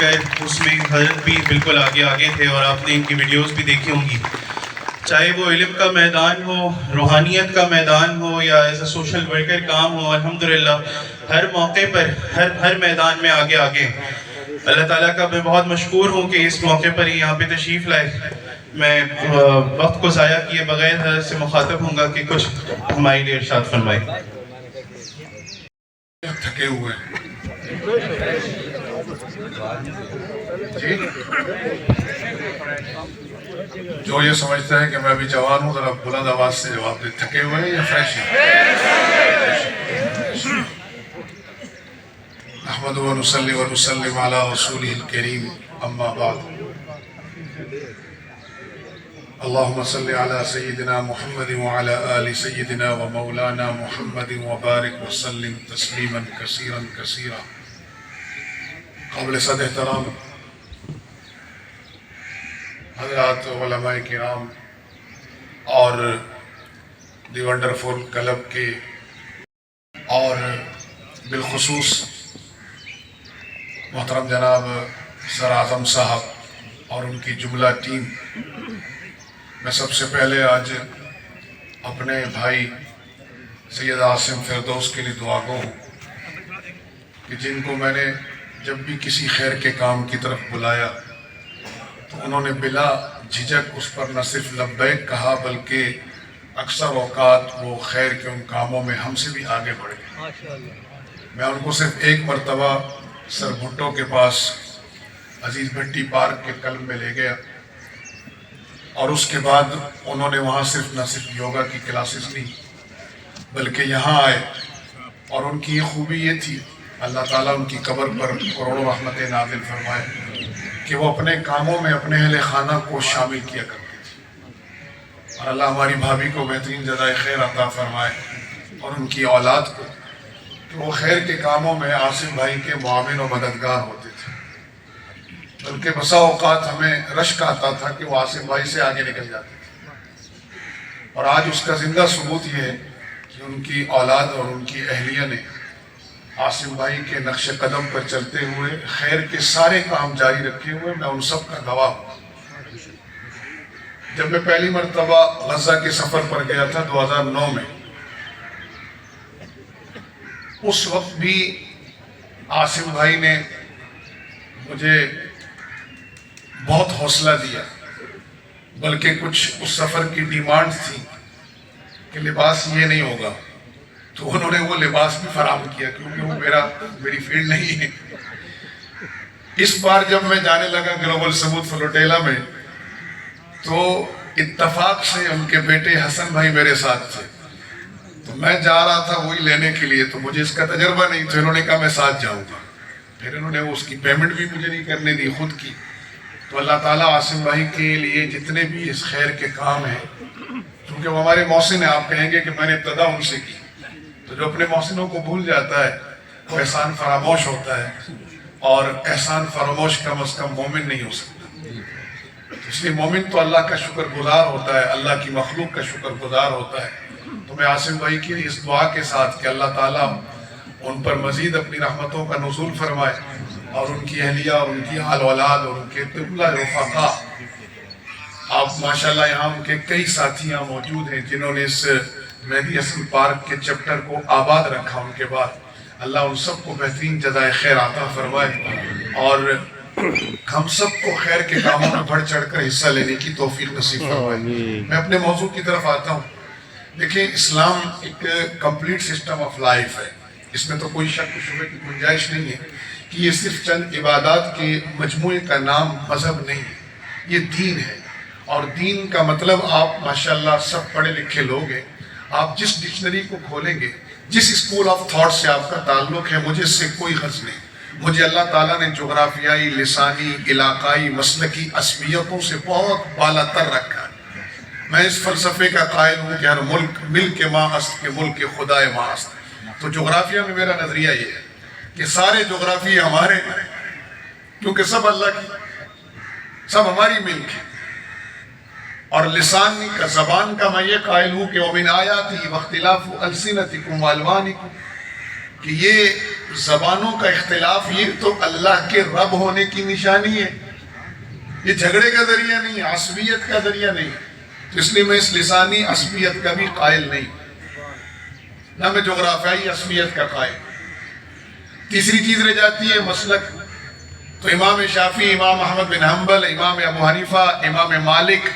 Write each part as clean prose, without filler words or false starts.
گئے اس میں حضرت بھی بالکل آگے تھے، اور آپ نے ان کی ویڈیوز بھی دیکھی ہوں گی، چاہے وہ علم کا میدان ہو، روحانیت کا میدان ہو، یا ایز اے سوشل ورکر کام ہو، الحمدللہ ہر موقع پر ہر میدان میں آگے اللہ تعالیٰ کا میں بہت مشکور ہوں کہ اس موقع پر ہی یہاں پہ تشریف لائے۔ میں وقت کو ضائع کیے بغیر حضرت سے مخاطب ہوں گا کہ کچھ ہمارے لیے ارشاد فرمائے۔ تھکے ہوئے ہیں جی، جو یہ سمجھتا ہے کہ میں ابھی جوان ہوں ذرا بلند آواز سے جواب دے، تھکے ہوئے ہیں یا فریش ہیں؟ نحمد و نصلی و نسلم علی رسولہ الکریم، اما بعد، اللہم صلی علی سیدنا محمد وعلی آل سیدنا و مولانا محمد وبارک وسلم تسلیما کثیرا کثیرا۔ قابل صد احترام حضرات علماء کرام اور دی ونڈرفل کلب کے، اور بالخصوص محترم جناب سر اعظم صاحب اور ان کی جملہ ٹیم، میں سب سے پہلے آج اپنے بھائی سید عاصم فردوس کے لیے دعا گو ہوں کہ جن کو میں نے جب بھی کسی خیر کے کام کی طرف بلایا تو انہوں نے بلا جھجک اس پر نہ صرف لبیک کہا بلکہ اکثر اوقات وہ خیر کے ان کاموں میں ہم سے بھی آگے بڑھ گئے۔ میں ان کو صرف ایک مرتبہ سر بھٹو کے پاس عزیز بھٹی پارک کے کلب میں لے گیا، اور اس کے بعد انہوں نے وہاں نہ صرف یوگا کی کلاسز لی بلکہ یہاں آئے، اور ان کی یہ خوبی یہ تھی، اللہ تعالیٰ ان کی قبر پر کروڑوں رحمتیں نازل فرمائے، کہ وہ اپنے کاموں میں اپنے اہل خانہ کو شامل کیا کرتے تھے، اور اللہ ہماری بھابھی کو بہترین جزائے خیر عطا فرمائے، اور ان کی اولاد کو، کہ وہ خیر کے کاموں میں عاصم بھائی کے معاون و مددگار ہوتے تھے، بلکہ بسا اوقات ہمیں رشک آتا تھا کہ وہ عاصم بھائی سے آگے نکل جاتے تھے، اور آج اس کا زندہ ثبوت یہ ہے کہ ان کی اولاد اور ان کی اہلیہ نے عاصم بھائی کے نقش قدم پر چلتے ہوئے خیر کے سارے کام جاری رکھے ہوئے، میں ان سب کا گواہ ہوں۔ جب میں پہلی مرتبہ غزہ کے سفر پر گیا تھا 2009 میں، اس وقت بھی عاصم بھائی نے مجھے بہت حوصلہ دیا، بلکہ کچھ اس سفر کی ڈیمانڈ تھی کہ لباس یہ نہیں ہوگا، تو انہوں نے وہ لباس بھی فراہم کیا، کیونکہ وہ میری فیلڈ نہیں ہے۔ اس بار جب میں جانے لگا گلوبل ثبوت فلوٹیلا میں، تو اتفاق سے ان کے بیٹے حسن بھائی میرے ساتھ تھے، تو میں جا رہا تھا وہی لینے کے لیے، تو مجھے اس کا تجربہ نہیں، تو انہوں نے کہا میں ساتھ جاؤں گا، پھر انہوں نے اس کی پیمنٹ بھی مجھے نہیں کرنے دی، خود کی۔ تو اللہ تعالیٰ عاصم بھائی کے لیے جتنے بھی اس خیر کے کام ہیں، کیونکہ وہ ہمارے محسن ہیں، آپ کہیں گے کہ میں نے ابتدا ان سے کی، تو جو اپنے محسنوں کو بھول جاتا ہے وہ احسان فراموش ہوتا ہے، اور احسان فراموش کم از کم مومن نہیں ہو سکتا۔ اس لیے مومن تو اللہ کا شکر گزار ہوتا ہے، اللہ کی مخلوق کا شکر گزار ہوتا ہے۔ تو میں عاصم بھائی کی اس دعا کے ساتھ کہ اللہ تعالیٰ ان پر مزید اپنی رحمتوں کا نزول فرمائے، اور ان کی اہلیہ اور ان کی آل اولاد اور ان کے طبلہ رفقا، آپ ماشاءاللہ یہاں ان کے کئی ساتھی یہاں موجود ہیں جنہوں نے اس مہدی حسن پارک کے چپٹر کو آباد رکھا، ان کے بعد اللہ ان سب کو بہترین جزائے خیر عطا فرمائے، اور ہم سب کو خیر کے کاموں میں بڑھ چڑھ کر حصہ لینے کی توفیق نصیب فرمائے۔ میں اپنے موضوع کی طرف آتا ہوں۔ دیکھیں، اسلام ایک کمپلیٹ سسٹم آف لائف ہے، اس میں تو کوئی شک و شبہ کی گنجائش نہیں ہے کہ یہ صرف چند عبادات کے مجموعے کا نام مذہب نہیں ہے، یہ دین ہے، اور دین کا مطلب آپ ماشاءاللہ سب پڑھے لکھے لوگ ہیں، آپ جس ڈکشنری کو کھولیں گے، جس اسکول آف تھاٹ سے آپ کا تعلق ہے، مجھے اس سے کوئی غرض نہیں۔ مجھے اللہ تعالیٰ نے جغرافیائی، لسانی، علاقائی، مسلکی عصبیتوں سے بہت بالا تر رکھا ہے۔ میں اس فلسفے کا قائل ہوں کہ ہر ملک ملک ماں است کے ملک خدائے ماں است۔ تو جغرافیہ میں میرا نظریہ یہ ہے کہ سارے جغرافیے ہمارے ہیں، کیونکہ سب اللہ کی، سب ہماری ملک ہے۔ اور لسان کا، زبان کا میں یہ قائل ہوں کہ وَمِنْ آیَاتِهِ وَاخْتِلَافُ أَلْسِنَتِكُمْ وَأَلْوَانِكُمْ، کہ یہ زبانوں کا اختلاف یہ تو اللہ کے رب ہونے کی نشانی ہے، یہ جھگڑے کا ذریعہ نہیں، عصبیت کا ذریعہ نہیں. تو اس لیے میں اس لسانی عصبیت کا بھی قائل نہیں، نہ میں جغرافیائی عصبیت کا قائل. تیسری چیز رہ جاتی ہے مسلک. تو امام شافعی، امام احمد بن حنبل، امام ابو حنیفہ، امام مالک،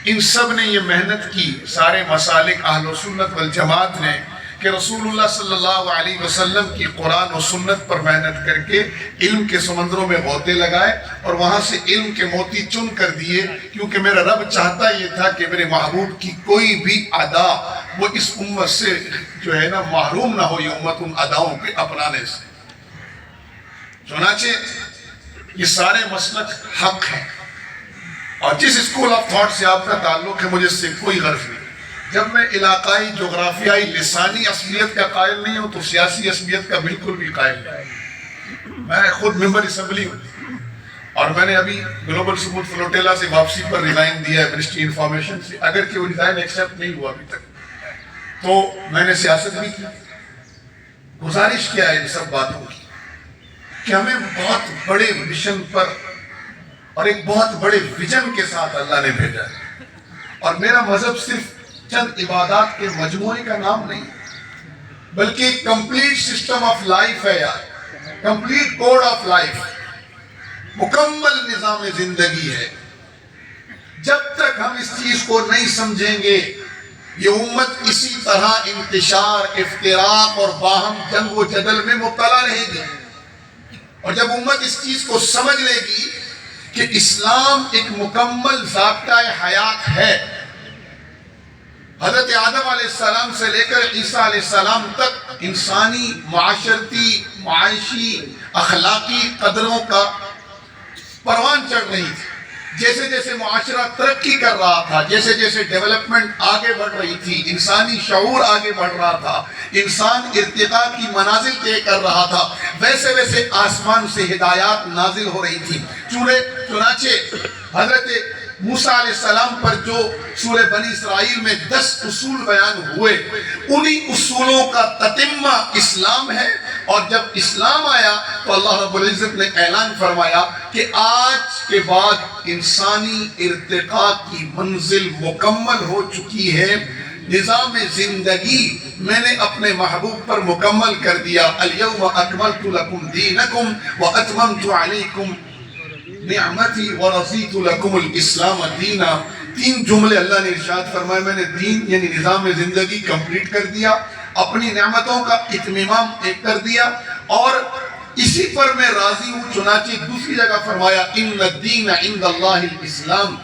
ان سب نے یہ محنت کی، سارے مسالک اہل و سنت والجماعت نے، کہ رسول اللہ صلی اللہ علیہ وسلم کی قرآن و سنت پر محنت کر کے علم کے سمندروں میں غوطے لگائے اور وہاں سے علم کے موتی چن کر دیے. کیونکہ میرا رب چاہتا یہ تھا کہ میرے محبوب کی کوئی بھی ادا وہ اس امت سے جو ہے نا محروم نہ ہو، یہ امت ان اداؤں کے اپنانے سے. چنانچہ یہ سارے مسلک حق ہیں، اور جس اسکول آف تھاٹ سے آپ کا تعلق ہے مجھے اس سے کوئی غرض نہیں. جب میں علاقائی، جغرافیائی، لسانی عصبیت کا قائل نہیں ہوں تو سیاسی عصبیت کا بالکل بھی قائل نہیں. میں خود ممبر اسمبلی ہوں، اور میں نے ابھی گلوبل سپورٹ فلوٹیلا سے واپسی پر ریزائن دیا ہے منسٹری انفارمیشن سے، اگرچہ وہ ریزائن ایکسیپٹ نہیں ہوا ابھی تک. تو میں نے سیاست بھی کی. گزارش کیا ہے ان سب باتوں کی کہ ہمیں بہت بڑے مشن پر اور ایک بہت بڑے ویژن کے ساتھ اللہ نے بھیجا ہے. اور میرا مذہب صرف چند عبادات کے مجموعے کا نام نہیں، بلکہ ایک کمپلیٹ سسٹم آف لائف ہے یار، کمپلیٹ کوڈ آف لائف، مکمل نظام زندگی ہے. جب تک ہم اس چیز کو نہیں سمجھیں گے یہ امت اسی طرح انتشار، افتراق اور باہم جنگ و جدل میں مبتلا رہے گی. اور جب امت اس چیز کو سمجھ لے گی کہ اسلام ایک مکمل ضابطہ حیات ہے، حضرت آدم علیہ السلام سے لے کر عیسیٰ علیہ السلام تک انسانی، معاشرتی، معاشی، اخلاقی قدروں کا پروان چڑھ رہی تھی. جیسے جیسے معاشرہ ترقی کر رہا تھا، جیسے جیسے ڈیولپمنٹ آگے بڑھ رہی تھی، انسانی شعور آگے بڑھ رہا تھا، انسان ارتقاء کی منازل طے کر رہا تھا، ویسے ویسے آسمان سے ہدایات نازل ہو رہی تھی. چنانچہ حضرت موسیٰ علیہ السلام پر جو سورہ بنی اسرائیل میں 10 اصول بیان ہوئے، انہی اصولوں کا تتمہ اسلام ہے. اور جب اسلام آیا تو اللہ رب العزت نے اعلان فرمایا کہ آج کے بعد انسانی ارتقاء کی منزل مکمل ہو چکی ہے. نظام زندگی میں نے اپنے محبوب پر مکمل کر دیا. الیوم اکملت لکم دینکم واتممت علیکم نعمتی ورضیت لکم الاسلام دینا. 3 جملے اللہ نے ارشاد فرمائے، میں نے دین یعنی نظام زندگی کمپلیٹ کر دیا، اپنی نعمتوں کا اتمام کر دیا، اور اسی پر میں راضی ہوں. چنانچہ دوسری جگہ فرمایا ان الدین عند اللہ الاسلام،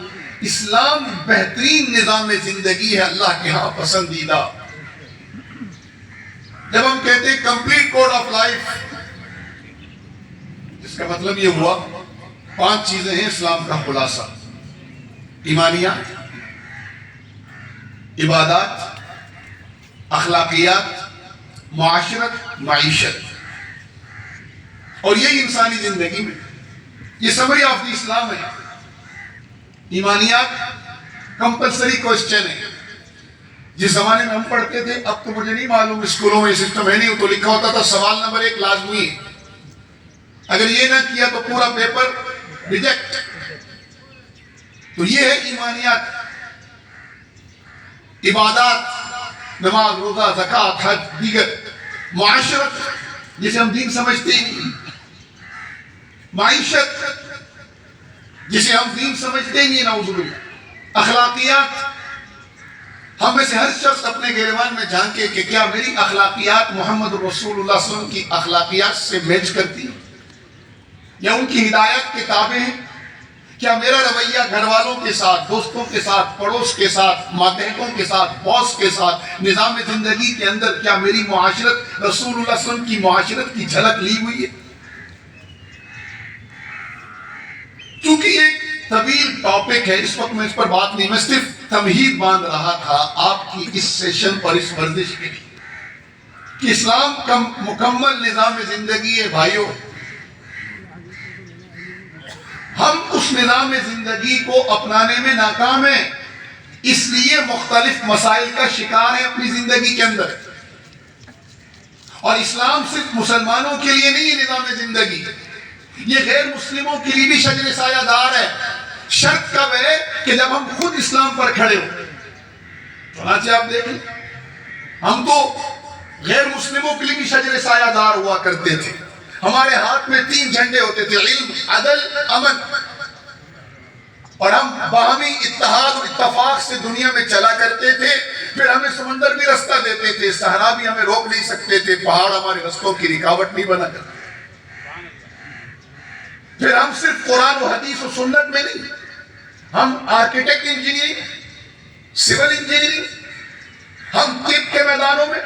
اسلام بہترین نظام زندگی ہے اللہ کے ہاں پسندیدہ. جب ہم کہتے ہیں کمپلیٹ کوڈ آف لائف، اس کا مطلب یہ ہوا 5 چیزیں ہیں اسلام کا خلاصہ: ایمانیات، عبادات، اخلاقیات، معاشرت، معیشت. اور یہی انسانی زندگی میں یہ سمری آف دی اسلام ہے. ایمانیات کمپلسری کوسچن ہے. جس زمانے میں ہم پڑھتے تھے، اب تو مجھے نہیں معلوم اسکولوں میں یہ سسٹم ہے نہیں، تو لکھا ہوتا تھا سوال نمبر 1 لازمی ہے، اگر یہ نہ کیا تو پورا پیپر ریجیکٹ. تو یہ ہے ایمانیات. عبادات، نماز، روزہ، زکوٰۃ، حج، دیگر. معاشرت جسے ہم دین سمجھتے ہی نہیں. معیشت جسے ہم دین سمجھتے ہی نہیں، نعوذ باللہ. اخلاقیات، ہم میں سے ہر شخص اپنے گریبان میں جھانکے کہ کیا میری اخلاقیات محمد رسول اللہ صلی اللہ علیہ وسلم کی اخلاقیات سے میچ کرتی ہیں یا ان کی ہدایات کے تابع ہیں. کیا میرا رویہ گھر والوں کے ساتھ، دوستوں کے ساتھ، پڑوس کے ساتھ، ماتحتوں کے ساتھ، باس کے ساتھ، نظام زندگی کے اندر کیا میری معاشرت رسول اللہ صلی اللہ علیہ وسلم کی معاشرت کی جھلک لی ہوئی ہے؟ چونکہ ایک طویل ٹاپک ہے، اس وقت میں اس پر بات نہیں، میں صرف تمہید باندھ رہا تھا آپ کی اس سیشن پر، اس ورزش کے لیے، کہ اسلام کا مکمل نظام زندگی ہے. بھائیوں، ہم اس نظام زندگی کو اپنانے میں ناکام ہیں، اس لیے مختلف مسائل کا شکار ہیں اپنی زندگی کے اندر. اور اسلام صرف مسلمانوں کے لیے نہیں ہے نظام زندگی، یہ غیر مسلموں کے لیے بھی شجر سایہ دار ہے۔ شرط کب ہے؟ کہ جب ہم خود اسلام پر کھڑے ہو۔ چنانچہ آپ دیکھیں، ہم تو غیر مسلموں کے لیے بھی شجر سایہ دار ہوا کرتے تھے۔ ہمارے ہاتھ میں 3 جھنڈے ہوتے تھے، علم، عدل، امن، اور ہم باہمی اتحاد اور اتفاق سے دنیا میں چلا کرتے تھے۔ پھر ہمیں سمندر بھی رستہ دیتے تھے، صحرا بھی ہمیں روک نہیں سکتے تھے، پہاڑ ہمارے رستوں کی رکاوٹ نہیں بنا کرتے۔ پھر ہم صرف قرآن و حدیث و سنت میں نہیں، ہم آرکیٹیکٹ انجینئرنگ، سول انجینئرنگ، ہم طب کے میدانوں میں،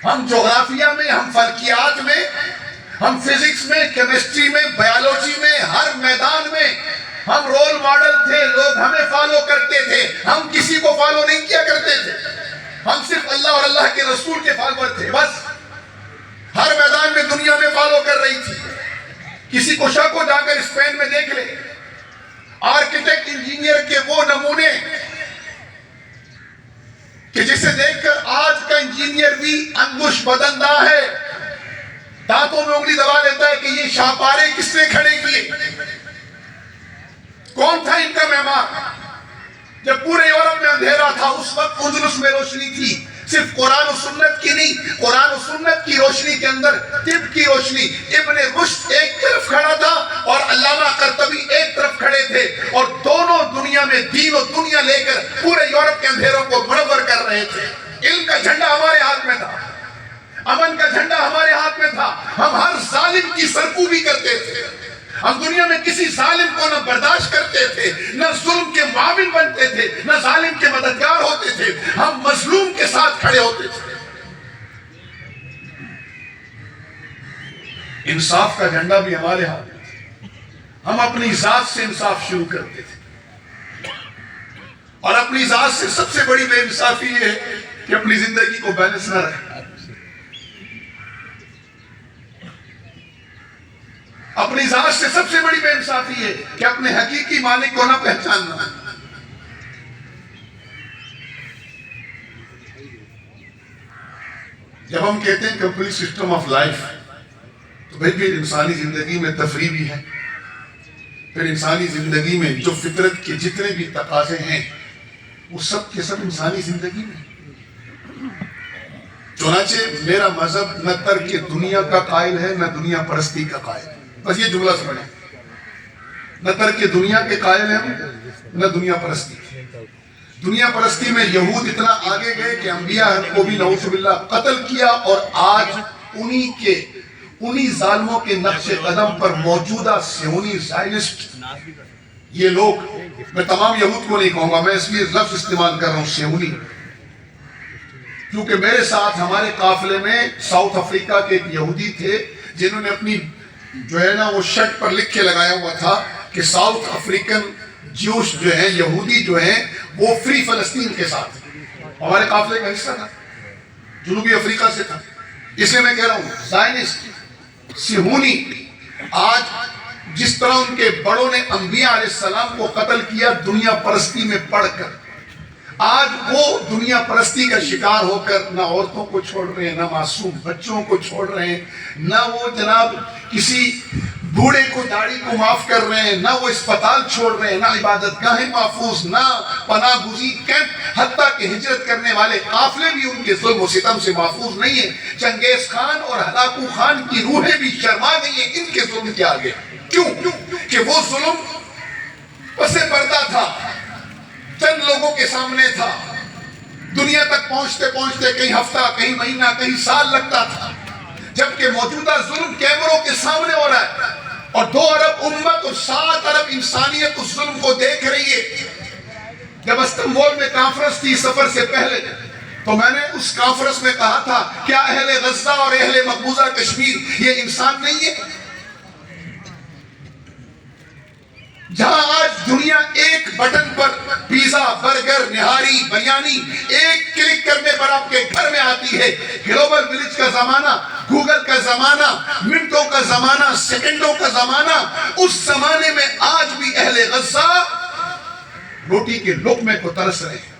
ہم جغرافیہ میں، ہم فلکیات میں، ہم فزکس میں، کیمسٹری میں، بایولوجی میں، ہر میدان میں ہم رول ماڈل تھے۔ لوگ ہمیں فالو کرتے تھے، ہم کسی کو فالو نہیں کیا کرتے تھے، ہم صرف اللہ اور اللہ کے رسول کے فالوور تھے۔ بس ہر میدان میں دنیا میں فالو کر رہی تھی۔ کسی کو شک ہو جا کر اسپین میں دیکھ لے، آرکیٹیکٹ انجینئر کے وہ نمونے کہ جسے دیکھ کر آج کا انجینئر بھی انگوش بدندہ ہے، دانتوں میں انگلی دبا لیتا ہے کہ یہ شاہپارے کس نے کھڑے کیے، کون تھا ان کا معمار۔ جب پورے یورپ میں اندھیرا تھا، اس وقت اندلس میں روشنی تھی، صرف قرآن و سنت کی نہیں، قرآن و سنت کی روشنی کے اندر طب کی روشنی۔ ابن رشد ایک طرف کھڑا تھا اور علامہ قرطبی ایک طرف کھڑے تھے، اور دونوں دنیا میں دین و دنیا لے کر پورے یورپ کے اندھیروں کو منور کر رہے تھے۔ علم کا جھنڈا ہمارے ہاتھ میں تھا، امن کا جھنڈا ہمارے ہاتھ میں تھا، ہم ہر ظالم کی سرکوبی کرتے تھے، ہم دنیا میں کسی ظالم کو نہ برداشت کرتے تھے، نہ ظلم کے معاون بنتے تھے، نہ ظالم کے مددگار ہوتے تھے، ہم مظلوم کے ساتھ کھڑے ہوتے تھے۔ انصاف کا جھنڈا بھی ہمارے ہاتھ میں تھا، ہم اپنی ذات سے انصاف شروع کرتے تھے، اور اپنی ذات سے سب سے بڑی بے انصافی یہ ہے کہ اپنی زندگی کو بیلنس نہ رکھنا۔ اپنی ذات سے سب سے بڑی بے انصافی ہے کہ اپنے حقیقی مالک کو نہ پہچاننا۔ جب ہم کہتے ہیں کمپلیٹ سسٹم آف لائف، تو بھائی پھر انسانی زندگی میں تفریح بھی ہے، پھر انسانی زندگی میں جو فطرت کے جتنے بھی تقاضے ہیں وہ سب کے سب انسانی زندگی میں۔ چنانچہ میرا مذہب نہ ترک دنیا کا قائل ہے، نہ دنیا پرستی کا قائل ہے۔ بس یہ جملہ سمجھیں، نہ ترک دنیا کے قائل ہیں نہ دنیا پرستی۔ دنیا پرستی میں یہود اتنا آگے گئے کہ انبیاء کو بھی نعوذ باللہ قتل کیا، اور آج انہی ظالموں کے نقش قدم پر موجودہ صہیونی زائنسٹ یہ لوگ، میں تمام یہود کو نہیں کہوں گا، میں اس لیے لفظ استعمال کر رہا ہوں صہیونی، کیونکہ میرے ساتھ ہمارے قافلے میں ساؤتھ افریقہ کے ایک یہودی تھے جنہوں نے اپنی جو ہے نا وہ شرٹ پر لکھ کے لگایا ہوا تھا کہ ساؤتھ افریقن جوش جو ہیں، یہودی جو ہیں، وہ فری فلسطین کے ساتھ ہمارے قافلے کا حصہ تھا، جنوبی افریقہ سے تھا۔ اس لیے میں کہہ رہا ہوں زائنسٹ صہیونی آج جس طرح ان کے بڑوں نے انبیاء علیہ السلام کو قتل کیا دنیا پرستی میں پڑھ کر، آج وہ دنیا پرستی کا شکار ہو کر نہ عورتوں کو چھوڑ رہے ہیں، نہ معصوم بچوں کو چھوڑ رہے ہیں، نہ وہ جناب کسی بوڑھے کو داڑھی کو معاف کر رہے ہیں، نہ وہ اسپتال چھوڑ رہے ہیں، نہ عبادت گاہیں محفوظ، نہ پناہ گزین کیمپ، حتیٰ کہ ہجرت کرنے والے قافلے بھی ان کے ظلم و ستم سے محفوظ نہیں ہیں۔ چنگیز خان اور ہلاکو خان کی روحیں بھی شرما گئی ہیں ان کے ظلم کے آگے۔ کیوں؟ کہ وہ ظلم پس پردہ تھا، چند لوگوں کے سامنے تھا، دنیا تک پہنچتے پہنچتے کہیں ہفتہ، کہیں مہینہ، کہیں سال لگتا تھا، جبکہ موجودہ ظلم کیمروں کے سامنے ہو رہا ہے، اور 2 ارب امت اور 7 ارب انسانیت اس ظلم کو دیکھ رہی ہے۔ جب استنبول میں کانفرنس تھی سفر سے پہلے، تو میں نے اس کانفرنس میں کہا تھا کیا اہل غزہ اور اہل مقبوضہ کشمیر یہ انسان نہیں ہے؟ جہاں آج دنیا ایک بٹن پر پیزا، برگر، نہاری، بریانی ایک کلک کرنے پر آپ کے گھر میں آتی ہے۔ گلوبل ولیج کا زمانہ، گوگل کا زمانہ، منٹوں کا زمانہ، سیکنڈوں کا زمانہ، اس زمانے میں آج بھی اہل غزہ روٹی کے لقمے کو ترس رہے ہیں۔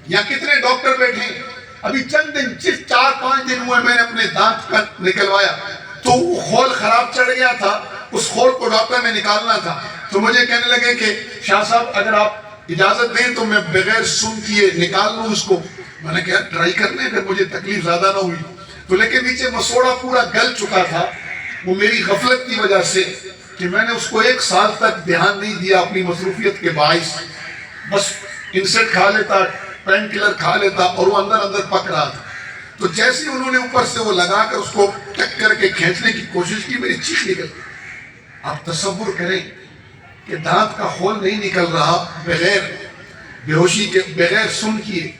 یہاں کتنے ڈاکٹر بیٹھے ہیں، ابھی چند دن صرف 4-5 دن ہوئے میں نے اپنے دانت کا نکلوایا تو وہ خول خراب چڑھ گیا تھا, اس خول کو ڈاکٹر نے نکالنا تھا. تو مجھے کہنے لگے کہ شاہ صاحب اگر آپ اجازت دیں تو میں بغیر سن کیے نکال لوں اس کو. میں نے کہا ٹرائی کرنے اگر مجھے تکلیف زیادہ نہ ہوئی تو. لیکن نیچے مسوڑا پورا گل چکا تھا, وہ میری غفلت کی وجہ سے کہ میں نے اس کو 1 سال تک دھیان نہیں دیا اپنی مصروفیت کے باعث. بس انسیٹ کھا لیتا, پین کلر کھا لیتا اور وہ اندر پک رہا تھا. تو جیسے انہوں نے اوپر سے وہ لگا کر اس کو ٹک کر کے کھینچنے کی کوشش کی, میری چیخ نکل گئی. آپ تصور کریں کہ دانت کا خول نہیں نکل رہا بغیر بیہوشی کے, بغیر سن کیے.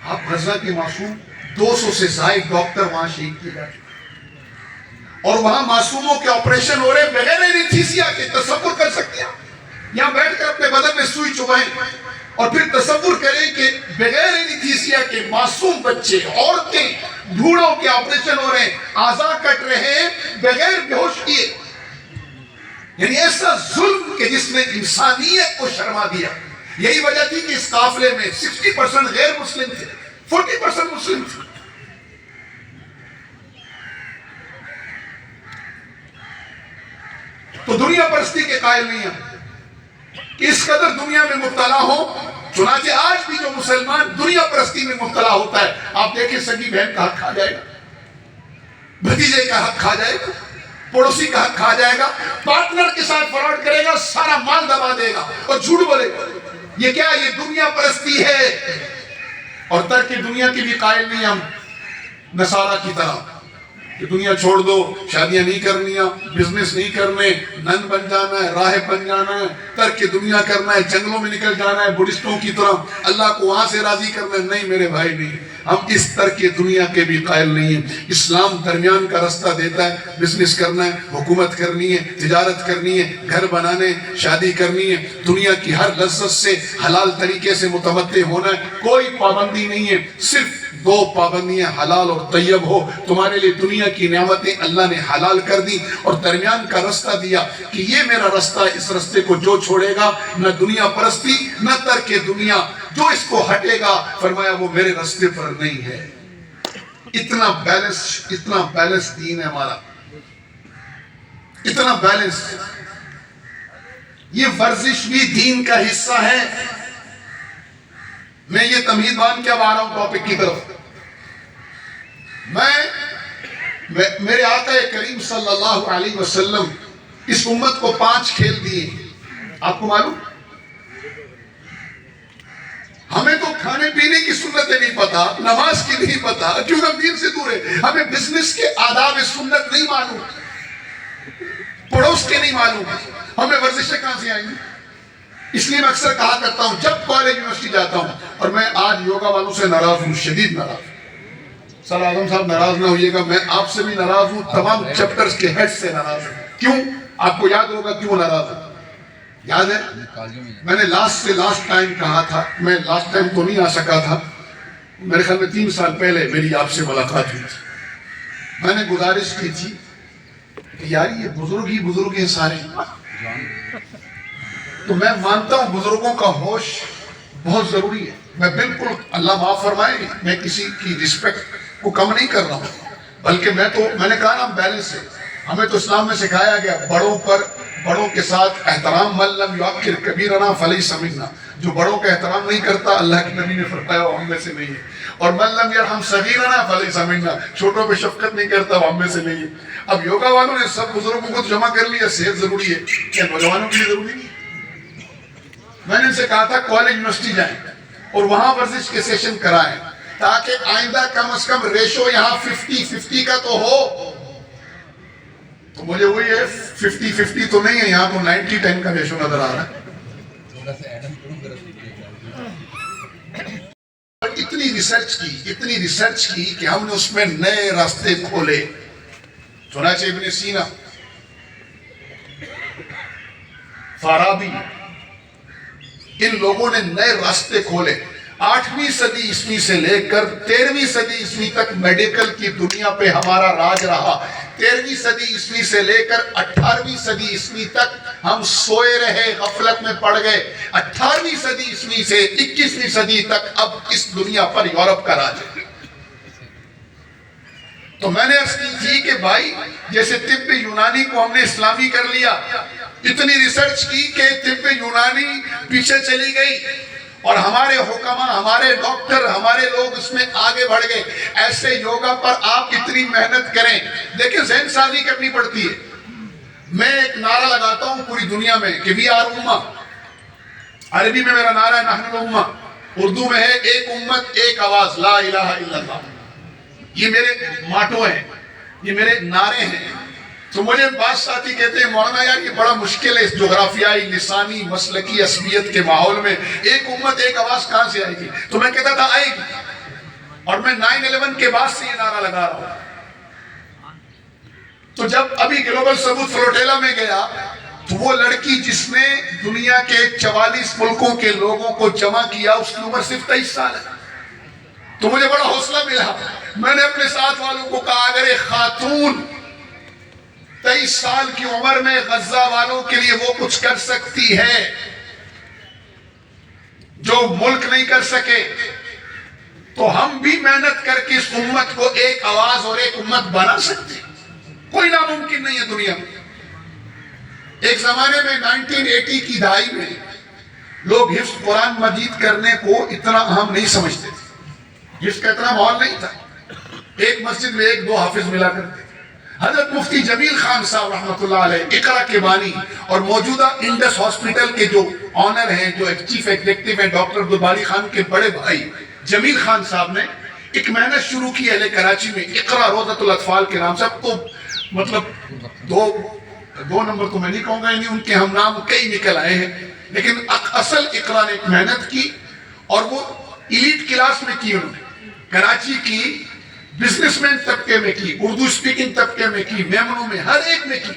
آپ غزہ کے معصوم 200 سے زائد ڈاکٹر وہاں شہید کیے گئے اور وہاں معصوموں کے آپریشن ہو رہے بغیر اینستھیسیا کے. تصور کر سکتے ہیں یہاں بیٹھ کر اپنے بدن میں سوئی چبائیں اور پھر تصور کریں کہ بغیر اینستھیسیا کے معصوم بچے, عورتیں, بھوڑوں کے آپریشن ہو رہے ہیں, اعضاء کٹ رہے ہیں بغیر بے ہوش کیے. یعنی ایسا ظلم کہ جس نے انسانیت کو شرما دیا. یہی وجہ تھی کہ اس قافلے میں 60% غیر مسلم تھے, 40% مسلم تھے. تو دنیا پرستی کے قائل نہیں ہیں کہ اس قدر دنیا میں مبتلا ہو. چنانچہ آج بھی جو مسلمان دنیا پرستی میں مبتلا ہوتا ہے, آپ دیکھیں سگی بہن کا حق کھا جائے گا, بھتیجے کا حق کھا جائے گا, پڑوسی کا حق کھا جائے گا, پارٹنر کے ساتھ فراڈ کرے گا, سارا مال دبا دے گا اور جھوٹ بولے گا. یہ کیا, یہ دنیا پرستی ہے. اور ترک دنیا کی بھی قائل نہیں ہم نصارہ کی طرح کہ دنیا چھوڑ دو, شادیاں نہیں کرنیاں, بزنس نہیں کرنے, نن بن جانا ہے, راہب بن جانا ہے, ترک دنیا کرنا ہے, جنگلوں میں نکل جانا ہے بڑھسٹوں کی طرح, اللہ کو وہاں سے راضی کرنا ہے. نہیں میرے بھائی نہیں, ہم اس ترک دنیا کے بھی قائل نہیں ہیں. اسلام درمیان کا رستہ دیتا ہے. بزنس کرنا ہے, حکومت کرنی ہے, تجارت کرنی ہے, گھر بنانے, شادی کرنی ہے, دنیا کی ہر لذت سے حلال طریقے سے متمتع ہونا ہے, کوئی پابندی نہیں ہے. صرف 2 پابندیاں حلال اور طیب ہو. تمہارے لیے دنیا کی نعمتیں اللہ نے حلال کر دی اور درمیان کا رستہ دیا کہ یہ میرا رستہ, اس رستے کو جو چھوڑے گا نہ دنیا پرستی نہ ترک دنیا, جو اس کو ہٹے گا فرمایا وہ میرے رستے پر نہیں ہے. اتنا بیلنس دین ہے ہمارا, اتنا بیلنس. یہ ورزش بھی دین کا حصہ ہے. میں یہ تمہید بان کے اب آ رہا ہوں ٹاپک کی طرف. میرے آقا کریم صلی اللہ علیہ وسلم اس امت کو 5 کھیل دیے. آپ کو معلوم, ہمیں تو کھانے پینے کی سنتیں نہیں پتا, نماز کی نہیں پتا, کیونکہ ہم دین سے دور ہیں. ہمیں بزنس کے آداب سنت نہیں معلوم, پڑوس کے نہیں معلوم, ہمیں ورزشیں کہاں سے آئیں گی. اس لیے میں اکثر کہا کرتا ہوں جب کالج یونیورسٹی جاتا ہوں, اور میں آج یوگا والوں سے ناراض ہوں, شدید ناراض ہوں. سر اعظم صاحب ناراض نہ ہوئیے گا, میں آپ سے بھی ناراض ہوں, تمام چیپٹرز کے ہیڈ سے ناراض ہوں. کیوں؟ آپ کو یاد ہوگا کیوں ناراض ہوں. یاد ہے میں نے لاسٹ ٹائم کہا تھا, میں لاسٹ ٹائم تو نہیں آ سکا تھا, میرے خیال میں 3 سال پہلے میری آپ سے ملاقات ہوئی تھی. میں نے گزارش کی تھی کہ یار یہ بزرگ ہی بزرگ ہیں سارے. تو میں مانتا ہوں بزرگوں کا ہوش بہت ضروری ہے. میں بالکل, اللہ معاف فرمائے, میں کسی کی رسپیکٹ کو کم نہیں کر رہا ہوں, بلکہ میں نے کہا نا بیلنس ہے. ہمیں تو اسلام میں سکھایا گیا بڑوں کے ساتھ احترام. من لم یوقر کبیرنا فلیس منا, جو بڑوں کا احترام نہیں کرتا اللہ کے نبی نے فرمایا وہ ہم میں سے نہیں ہے. اور من لم یرحم صغیرنا فلیس منا, چھوٹوں پہ شفقت نہیں کرتا وہ ہم میں سے نہیں ہے. اب یوگا والوں نے سب بزرگوں کو جمع کر لیا, صحت ضروری ہے, کیا نوجوانوں کے لیے ضروری نہیں؟ میں نے ان سے کہا تھا کالج یونیورسٹی جائیں اور وہاں ورزش کے سیشن کرائیں تاکہ آئندہ کم از کم ریشو یہاں 50-50 کا تو ہو. تو مجھے وہی ہے 50-50 تو نہیں ہے, یہاں تو 90-10 کا ریشو نظر آ رہا ہے. اتنی ریسرچ کی کہ ہم نے اس میں نئے راستے کھولے. چنانچہ ابن سینا, فارابی, ان لوگوں نے نئے راستے کھولے. 8ویں صدی عیسوی سے لے کر 13ویں صدی عیسوی تک میڈیکل کی دنیا پہ ہمارا راج رہا. 13ویں صدی عیسوی سے لے کر 18ویں صدی عیسوی تک ہم سوئے رہے, غفلت میں پڑ گئے. 18ویں صدی عیسوی سے 21ویں صدی تک اب اس دنیا پر یورپ کا راج ہے. تو میں نے عرض کی تھی کہ بھائی جیسے طب یونانی کو ہم نے اسلامی کر لیا، اتنی ریسرچ کی کہ طب یونانی پیچھے چلی گئی اور ہمارے حکماء، ہمارے ڈاکٹر، ہمارے لوگ اس میں آگے بڑھ گئے، ایسے یوگا پر آپ اتنی محنت کریں۔ دیکھیں ذہن سازی کرنی پڑتی ہے۔ میں ایک نعرہ لگاتا ہوں پوری دنیا میں کہ وی آر امہ، عربی میں میرا نعرہ ہے نحن الامہ، اردو میں ہے ایک امت ایک آواز لا الہ الا اللہ۔ یہ میرے ماٹو ہیں، یہ میرے نعرے ہیں۔ تو مجھے بعض ساتھی کہتے ہیں مولانا یار یہ بڑا مشکل ہے اس جغرافیائی، لسانی، مسلکی عصبیت کے ماحول میں ایک امت ایک آواز کہاں سے آئے گی؟ تو میں کہتا تھا آئے گی، اور میں 9/11 کے بعد سے یہ نعرہ لگا رہا ہوں۔ تو جب ابھی گلوبل ثبوت فلوٹیلا میں گیا تو وہ لڑکی جس نے دنیا کے 44 ملکوں کے لوگوں کو جمع کیا، اس کی عمر صرف 23 سال ہے۔ تو مجھے بڑا حوصلہ ملا، میں نے اپنے ساتھ والوں کو کہا اگر ایک خاتون 23 سال کی عمر میں غزہ والوں کے لیے وہ کچھ کر سکتی ہے جو ملک نہیں کر سکے، تو ہم بھی محنت کر کے اس امت کو ایک آواز اور ایک امت بنا سکتے ہیں۔ کوئی ناممکن نہیں ہے دنیا میں۔ ایک زمانے میں 1980 کی دہائی میں لوگ حفظ قرآن مجید کرنے کو اتنا اہم نہیں سمجھتے تھے، حفظ کا اتنا ماحول نہیں تھا۔ ایک مسجد میں 1-2 حافظ ملا کرتے۔ حضرت مفتی جمیل خان صاحب رحمۃ اللہ علیہ، اقرا کے بانی اور موجودہ انڈس ہاسپٹل کے جو آنر ہیں، جو چیف ایگزیکٹو ہیں، ڈاکٹر عبدالباری خان کے بڑے بھائی جمیل خان صاحب نے ایک محنت شروع کی اہل کراچی میں، اقرا روضۃ الاطفال کے نام سے۔ اب تو مطلب دو نمبر تو میں نہیں کہوں گا، یعنی ان کے ہم نام کئی نکل آئے ہیں، لیکن اصل اقرا نے ایک محنت کی اور وہ ایلیٹ کلاس میں کی، انہوں نے کراچی کی، بزنس مین طبقے میں کی، اردو سپیکنگ طبقے میں کی، میمنوں میں، ہر ایک میں کی۔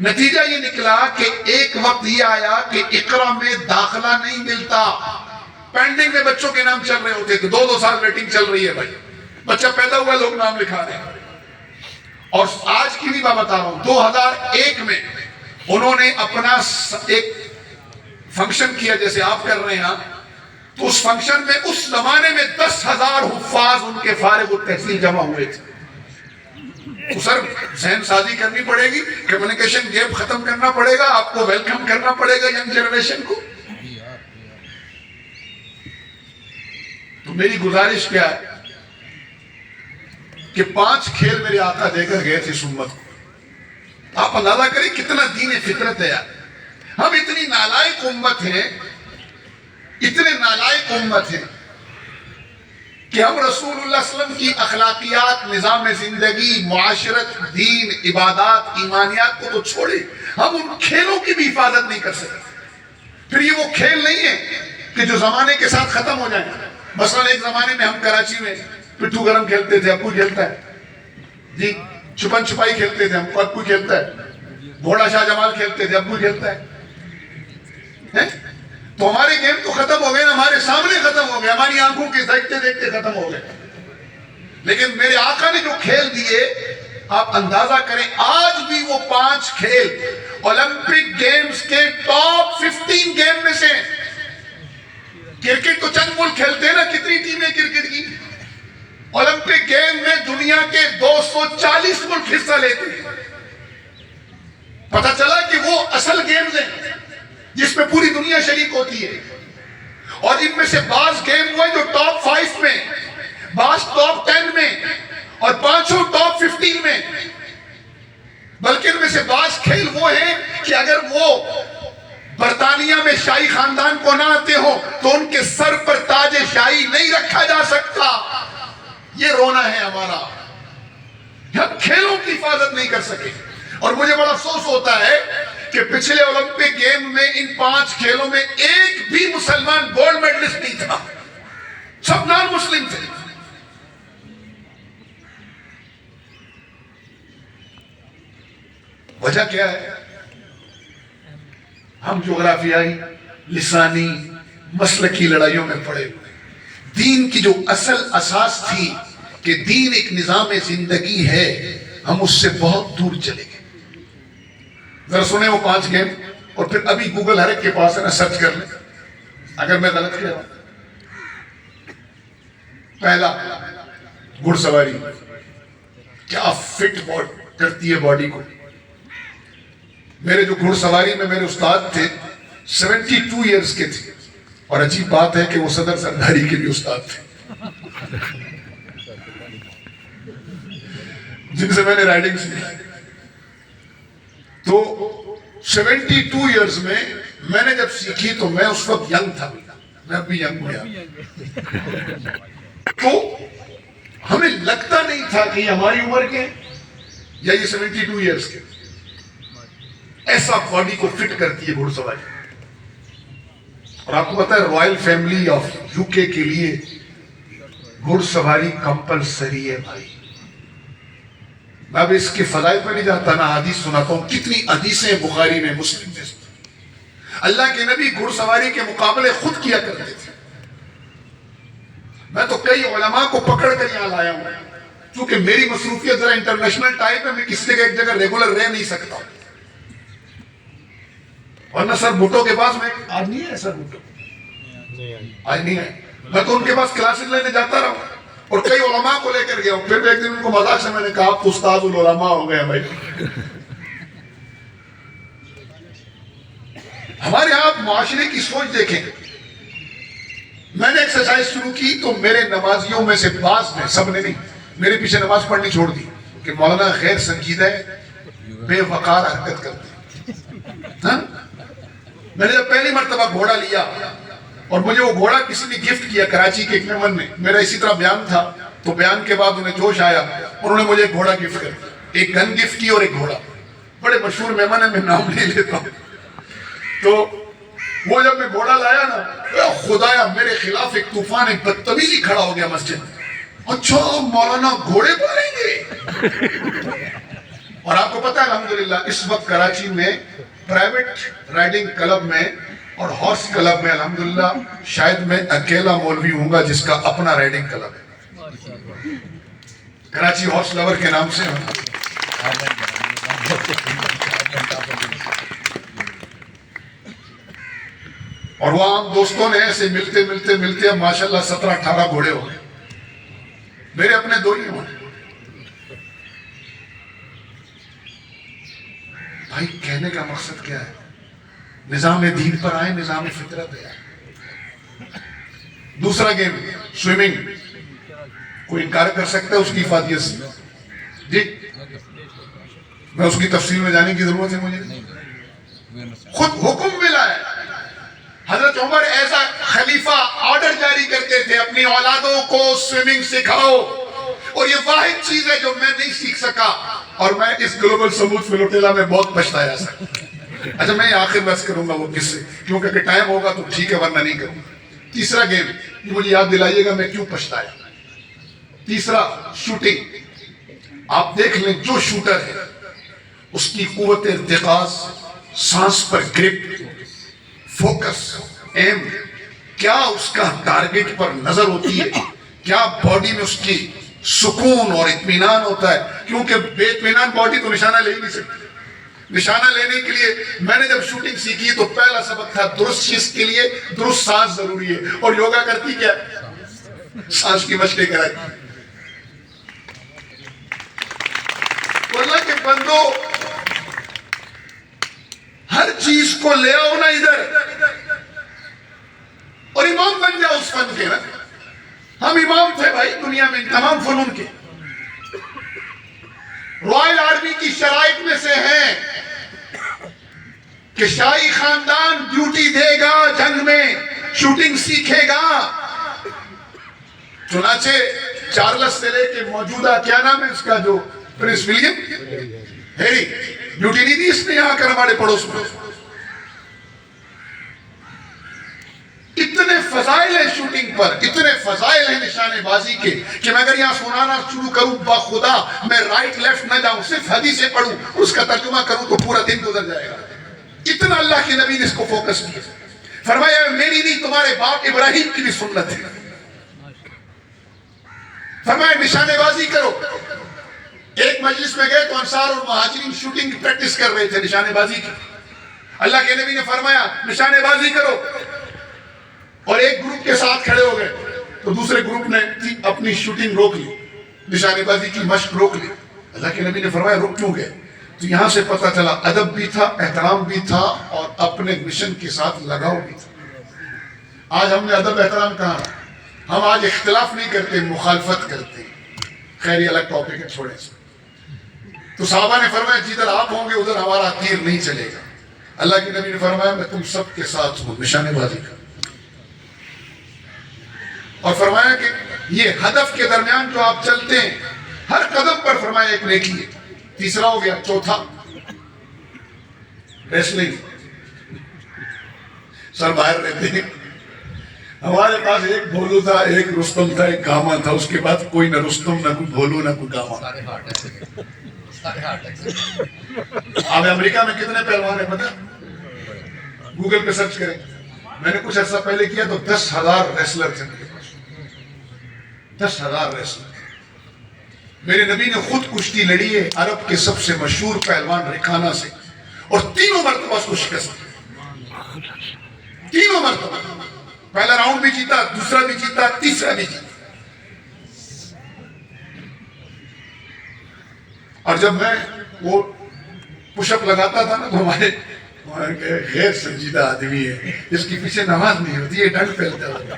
نتیجہ یہ نکلا کہ ایک وقت یہ آیا کہ اقرا میں داخلہ نہیں ملتا، پینڈنگ میں بچوں کے نام چل رہے ہوتے تھے، 2 سال ویٹنگ چل رہی ہے بھائی، بچہ پیدا ہوا لوگ نام لکھا رہے ہیں۔ اور آج کی بھی بات بتا رہا ہوں، 2001 میں انہوں نے اپنا ایک فنکشن کیا جیسے آپ کر رہے ہیں، تو اس فنکشن میں اس زمانے میں 10,000 حفاظ ان کے فارغ التحصیل جمع ہوئے تھے۔ تو سر ذہن سازی کرنی پڑے گی، کمیونیکیشن گیپ ختم کرنا پڑے گا، آپ کو ویلکم کرنا پڑے گا ینگ جنریشن کو۔ تو میری گزارش کیا ہے کہ 5 کھیل میرے آقا دے کر گئے تھے اس امت کو۔ آپ اندازہ کریں کتنا دین فطرت ہے یار۔ ہم اتنی نالائق امت ہیں، اتنے نالائق امت ہیں کہ ہم رسول اللہ صلی اللہ علیہ وسلم کی اخلاقیات، نظام زندگی، معاشرت، دین، عبادات، ایمانیات کو تو چھوڑے، ہم ان کھیلوں کی بھی حفاظت نہیں کر سکتے۔ پھر یہ وہ کھیل نہیں ہے کہ جو زمانے کے ساتھ ختم ہو جائیں۔ مثلا ایک زمانے میں ہم کراچی میں پٹھو گرم کھیلتے تھے، ابو کھیلتا ہے جی، چھپن چھپائی کھیلتے تھے، ہم کو ابو کھیلتا ہے، گھوڑا شاہ جمال کھیلتے تھے، ابو کھیلتا ہے۔ تو ہمارے گیم تو ختم ہو گئے نا، ہمارے سامنے ختم ہو گئے، ہماری آنکھوں کے دیکھتے دیکھتے ختم ہو گئے۔ لیکن میرے آقا نے جو کھیل دیے، آپ اندازہ کریں آج بھی وہ 5 کھیل اولمپک گیمز کے ٹاپ 15 گیم میں سے۔ کرکٹ تو چند ملک کھیلتے ہیں نا، کتنی ٹیمیں کرکٹ کی؟ اولمپک گیم میں دنیا کے 240 ملک حصہ لیتے ہیں۔ پتہ چلا کہ وہ اصل گیمز ہیں جس میں پوری دنیا شریک ہوتی ہے، اور ان میں سے بعض گیم ہوئے جو ٹاپ 5 میں، بعض ٹاپ 10 میں، اور 5 ٹاپ 15 میں۔ بلکہ ان میں سے بعض کھیل وہ ہیں کہ اگر وہ برطانیہ میں شاہی خاندان کو نہ آتے ہو تو ان کے سر پر تاج شاہی نہیں رکھا جا سکتا۔ یہ رونا ہے ہمارا، ہم کھیلوں کی حفاظت نہیں کر سکے۔ اور مجھے بڑا افسوس ہوتا ہے کہ پچھلے اولمپک گیم میں ان 5 کھیلوں میں ایک بھی مسلمان گولڈ میڈلسٹ نہیں تھا، سب نان مسلم تھے۔ وجہ کیا ہے؟ ہم جغرافیائی، لسانی، مسلکی لڑائیوں میں پڑے ہوئے۔ دین کی جو اصل اساس تھی کہ دین ایک نظام زندگی ہے، ہم اس سے بہت دور چلے گئے۔ ذرا سنیں وہ 5 گیم، اور پھر ابھی گوگل ہر ایک کے پاس ہے نا، سرچ کر لیں اگر میں غلط کیا۔ پہلا گھڑ سواری، کیا فٹ کرتی ہے باڈی کو. میرے جو گھڑ سواری میں میرے استاد تھے 72 ایئرز کے تھے, اور عجیب بات ہے کہ وہ صدر سرداری کے بھی استاد تھے جن سے میں نے رائڈنگ سیکھی. تو 72 ایئرز میں نے جب سیکھی تو میں اس وقت ینگ تھا, میں اب بھی ینگ ہو گیا. تو ہمیں لگتا نہیں تھا کہ یہ ہماری عمر کے یا یہ 72 ایئرز کے. ایسا باڈی کو فٹ کرتی ہے گھڑ سواری. اور آپ کو پتا ہے رائل فیملی آف یو کے لیے گھڑ سواری کمپلسری ہے بھائی. میں اب اس کے فضائل پر نہیں جاتا, نا حدیث سناتا ہوں. کتنی حدیثیں بخاری میں, مسلم میں. اللہ کے نبی گھڑ سواری کے مقابلے خود کیا کرتے تھے. میں تو کئی علماء کو پکڑ کر یہاں لایا ہوں, کیونکہ میری مصروفیت ذرا انٹرنیشنل ٹائپ ہے, میں کسی جگہ ایک جگہ ریگولر رہ نہیں سکتا. ورنہ سر بھٹو کے پاس میں آج نہیں ہے, سر بھٹو آج نہیں ہے, میں تو ان کے پاس کلاسز لینے جاتا رہا ہوں اور کئی علماء کو لے کر گیا ہوں. پھر ایک دن ان کو مذاق سے میں نے کہا آپ تو استاد العلماء ہو گئے بھائی. ہمارے یہاں آپ معاشرے کی سوچ دیکھیں. میں نے ایکسرسائز شروع کی تو میرے نمازیوں میں سے بعض نے, سب نے نہیں, میرے پیچھے نماز پڑھنی چھوڑ دی کہ مولانا غیر سنجیدہ ہے, بے وقار حرکت کرتے ہیں. میں نے جب پہلی مرتبہ گھوڑا لیا اور مجھے وہ گھوڑا کسی نے گفٹ کیا کراچی کے ایک مہمان نے, میرا اسی طرح بیان تھا, تو بیان کے بعد انہیں جوش آیا, انہوں نے مجھے ایک گھوڑا گفٹ کر دیا, ایک گن گفٹ کی اور ایک گھوڑا. بڑے مشہور مہمان ہیں, میں نام نہیں لیتا ہوں. تو وہ جب میں گھوڑا لایا نا, خدایا میرے خلاف ایک طوفان, ایک بدتمیزی کھڑا ہو گیا مسجد میں. اچھا مولانا گھوڑے پالیں گے. اور آپ کو پتا ہے الحمدللہ اس وقت کراچی میں پرائیویٹ رائڈنگ کلب میں اور ہارس کلب میں الحمدللہ شاید میں اکیلا مولوی ہوں گا جس کا اپنا رائڈنگ کلب ہے. کراچی ہارس لور کے نام سے. اور وہاں ہم دوستوں نے ایسے ملتے ملتے ملتے اب ماشاءاللہ 17-18 گھوڑے ہو گئے. میرے اپنے دو ہی ہوئے. بھائی کہنے کا مقصد کیا ہے؟ نظام دین پر آئے, نظام فطرت ہے. دوسرا گیم سوئمنگ, کوئی انکار کر سکتا ہے اس کی افادیت سے؟ جی میں اس کی تفصیل میں جانے کی ضرورت ہے مجھے؟ خود حکم ملا ہے. حضرت عمر ایسا خلیفہ آرڈر جاری کرتے تھے اپنی اولادوں کو سوئمنگ سکھاؤ, اور یہ واحد چیز ہے جو میں نہیں سیکھ سکا, اور میں اس گلوبل سموت فلوٹیلا میں بہت پچھتایا سر. اچھا میں آخر بس کروں گا وہ کس سے, کیونکہ اگر ٹائم ہوگا تو ٹھیک ہے ورنہ نہیں کروں. تیسرا گیم مجھے یاد دلائیے گا میں کیوں پچھتایا. تیسرا شوٹنگ. آپ دیکھ لیں جو شوٹر ہے اس کی قوت ارتکاز, سانس پر گرپ, فوکس, ایم, کیا اس کا ٹارگٹ پر نظر ہوتی ہے, کیا باڈی میں اس کی سکون اور اطمینان ہوتا ہے. کیونکہ بے اطمینان باڈی تو نشانہ لے ہی نہیں سکتی. نشانہ لینے کے لیے میں نے جب شوٹنگ سیکھی تو پہلا سبق تھا درست چیز کے لیے درست سانس ضروری ہے. اور یوگا کرتی کیا, سانس کی مشقیں کرائی. اللہ کے بندو ہر چیز کو لے آؤ نا ادھر اور امام بن جاؤ اس فن کے. نا ہم امام تھے بھائی دنیا میں تمام فنون کے. رائل آرمی کی شرائط میں سے ہیں کہ شاہی خاندان ڈیوٹی دے گا جنگ میں, شوٹنگ سیکھے گا. چنانچہ چارلس سے لے کے موجودہ کیا نام ہے اس کا جو پرنس ولیم ہیری, ڈیوٹی نہیں دی اس نے یہاں کر ہمارے پڑوس میں. اتنے فضائل ہیں شوٹنگ پر, اتنے فضائل ہیں نشانے بازی کے کہ میں اگر یہاں سنانا شروع کروں بخدا میں رائٹ لیفٹ نہ جاؤں, صرف حدیثیں پڑھوں اس کا ترجمہ کروں تو پورا دن گزر جائے گا. اتنا اللہ کے نبی نے اس کو فوکس کیا. فرمایا میری نہیں تمہارے باپ ابراہیم کی بھی سنت ہے. فرمایا نشانے بازی کرو. ایک مجلس میں گئے تو انصار اور مہاجرین شوٹنگ کی پریکٹس کر رہے تھے نشانے بازی کی. اللہ کے نبی نے فرمایا نشانے بازی کرو, اور ایک گروپ کے ساتھ کھڑے ہو گئے تو دوسرے گروپ نے اپنی شوٹنگ روک لی, نشانے بازی کی مشق روک لی. اللہ کے نبی نے فرمایا رک کیوں گئے؟ تو یہاں سے پتہ چلا ادب بھی تھا، احترام بھی تھا، اور اپنے مشن کے ساتھ لگاؤ بھی تھا۔ آج ہم نے ادب احترام کہاں رہا؟ ہم آج اختلاف نہیں کرتے، مخالفت کرتے ہیں۔ خیر یہ الگ ٹاپک ہے، چھوڑیں سے۔ تو صحابہ نے فرمایا جدھر آپ ہوں گے ادھر ہمارا تیر نہیں چلے گا۔ اللہ کے نبی نے فرمایا میں تم سب کے ساتھ ہوں، نشانے بازی کر، اور فرمایا کہ یہ ہدف کے درمیان جو آپ چلتے ہیں ہر قدم پر فرمایا ایک نیکی ہے۔ تیسرا ہو گیا۔ چوتھا ریسلنگ۔ سر باہر رہتے ہیں، ہمارے پاس ایک بھولو تھا، ایک رستم تھا، ایک گاما تھا، اس کے بعد کوئی نہ رستم، نہ کوئی بھولو، نہ کوئی گاما۔ اب امریکہ میں کتنے پہلوان ہیں پتہ؟ گوگل پہ سرچ کریں۔ میں نے کچھ عرصہ پہلے کیا تو 10,000 ریسلر تھے میرے پاس، 10,000 ریسلر۔ میرے نبی نے خود کشتی لڑی ہے عرب کے سب سے مشہور پہلوان ریکھانا سے، اور تینوں مرتبہ اس کو شکست دی، تینوں مرتبہ۔ پہلا راؤنڈ بھی جیتا، دوسرا بھی جیتا، تیسرا بھی جیتا۔ اور جب میں وہ پش اپ لگاتا تھا نا تو ہمارے غیر سنجیدہ آدمی ہے، جس کی پیچھے نماز نہیں ہوتی ہے، ڈنڈ پھیلتا ہوتا۔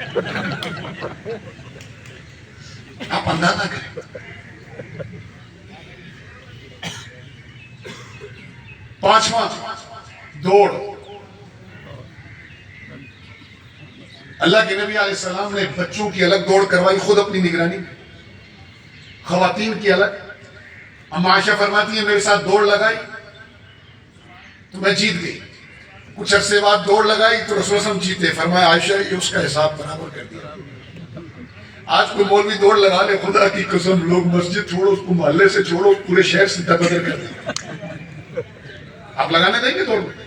آپ اندازہ کریں۔ 5واں دوڑ۔ اللہ کے نبی علیہ السلام نے بچوں کی الگ دوڑ کروائی، خود اپنی نگرانی، خواتین کی الگ۔ اما عائشہ فرماتی ہیں میرے ساتھ دوڑ لگائی تو میں جیت گئی، کچھ عرصے بعد دوڑ لگائی تو رسول اللہ جیتے، فرمایا عائشہ یہ اس کا حساب برابر کر دیا۔ آج کوئی مولوی دوڑ لگا لے، خدا کی قسم لوگ مسجد چھوڑو، اس کو محلے سے چھوڑو، پورے شہر سے بدر کر دیں۔ آپ لگانے دیں گے دوڑ میں؟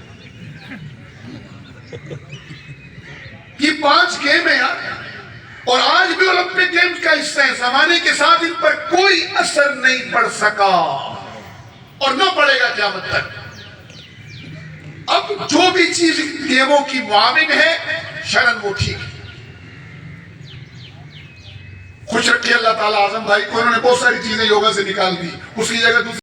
یہ 5 گیم ہے یار، اور آج بھی اولمپک گیمز کا حصہ ہے۔ زمانے کے ساتھ ان پر کوئی اثر نہیں پڑ سکا اور نہ پڑے گا قیامت تک۔ اب جو بھی چیز گیموں کی معاون ہے شرن وہ ٹھیک ہے۔ خوش رکھیے اللہ تعالیٰ اعظم بھائی کو، انہوں نے بہت ساری چیزیں یوگا سے نکال دی، اس کی جگہ دوسری